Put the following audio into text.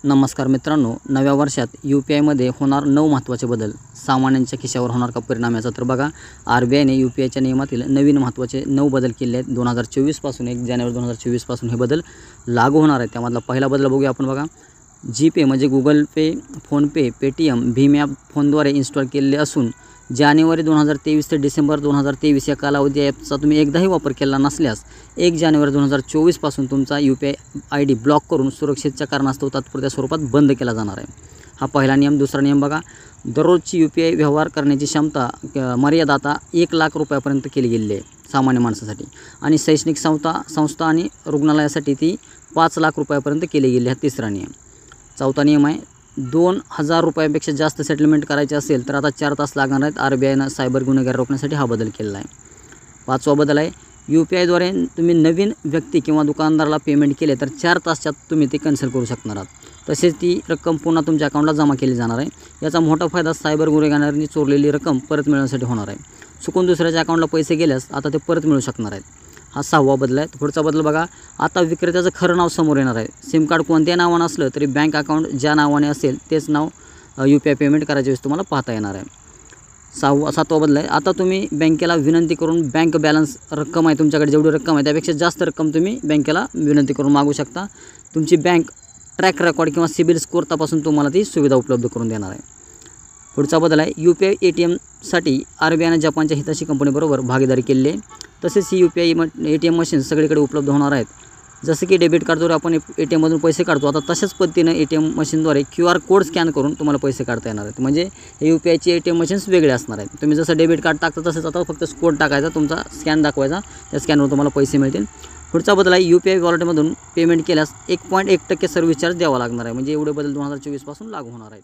नमस्कार मित्रांनो, नव्या वर्षात UPIमध्ये होणार 9 महत्त्वाचे बदल. सामान्यांच्या खिशावर होणार का परिणाम याचा तर बघा. RBIने UPIच्या नियमातील नवीन महत्त्वाचे 9 बदल केले आहेत. 2024 पासून 1 जानेवारी 2024 पासून हे बदल लागू होणार आहेत. त्यामधला पहिला बदल बघूया आपण बघा. GPay म्हणजे गुगल पे, फोनपे, पेटीएम, भीम ॲप फोनद्वारे इन्स्टॉल केलेले असून जानेवारी 2023 ते डिसेंबर 2023 या कालावधी ॲपचा तुम्ही एकदाही वापर केला नसल्यास 1 जानेवारी 2024 पासून तुमचा UPI ID ब्लॉक करून सुरक्षेच्या कारणास्तव तात्पुरत्या स्वरूपात बंद केला जाणार आहे. हा पहिला नियम. दुसरा नियम बघा. दररोजची UPI व्यवहार करण्याची क्षमता मर्यादा आता 1 लाख रुपयापर्यंत केली गेलेली आहे सामान्य माणसासाठी आणि शैक्षणिक संस्था आणि रुग्णालयासाठी ती 5 लाख रुपयापर्यंत केली गेली आहे. तिसरा नियम. चौथा नियम आहे. 2000 रुपयापेक्षा जास्त सेटलमेंट करायचे असेल तर आता 4 तास लागणार आहेत. RBIनं सायबर गुन्हेगार रोखण्यासाठी हा बदल केलेला आहे. पाचवा बदल आहे. UPIद्वारे तुम्ही नवीन व्यक्ती किंवा दुकानदाराला पेमेंट केले तर 4 तासात तुम्ही ते कॅन्सल करू शकणार आहात. तसेच ती रक्कम पुन्हा तुमच्या अकाउंटला जमा केली जाणार आहे. याचा मोठा फायदा सायबर गुन्हेगारांनी चोरलेली रक्कम परत मिळवण्यासाठी होणार आहे. चुकून दुसऱ्याच्या अकाउंटला पैसे गेल्यास आता ते परत मिळू शकणार आहेत. हा 6वा बदल आहे. पुढचा बदल बघा. आता विक्रेत्याचं खरं नाव समोर येणार आहे. सिम कार्ड कोणत्या नावानं असलं तरी बँक अकाउंट ज्या नावाने असेल तेच नाव UPI पेमेंट करायच्या वेळेस तुम्हाला पाहता येणार आहे. 7वा बदल आहे. आता तुम्ही बँकेला विनंती करून बँक बॅलन्स रक्कम आहे तुमच्याकडे जेवढी रक्कम आहे त्यापेक्षा जास्त रक्कम तुम्ही बँकेला विनंती करून मागू शकता. तुमची बँक ट्रॅक रेकॉर्ड किंवा सिबिल स्कोअर तपासून तुम्हाला ती सुविधा उपलब्ध करून देणार आहे. पुढचा बदल आहे. UPI ATMसाठी RBIनं जपानच्या हिताची कंपनीबरोबर भागीदारी केलेली आहे. तसेच ही UPI ATM मशीन सगळीकडे उपलब्ध होणार आहेत. जसं की डेबिट कार्डद्वारे आपण ATMमधून पैसे काढतो आता तशाच पद्धतीनं ATM मशीनद्वारे QR कोड स्कॅन करून तुम्हाला पैसे काढता येणार आहेत. म्हणजे हे UPIचे ATM मशीन्स वेगळे असणार आहेत. तुम्ही जसं डेबिट कार्ड टाकता तसंच आता फक्त कोड टाकायचा, तुमचा स्कॅन दाखवायचा, त्या स्कॅनवर तुम्हाला पैसे मिळतील. पुढचा बदल आहे. UPI वॉलेटमधून पेमेंट केल्यास 1.1% सर्व्हिस चार्ज द्यावा लागणार आहे. म्हणजे एवढे बदल 2024 पासून लागू होणार आहेत.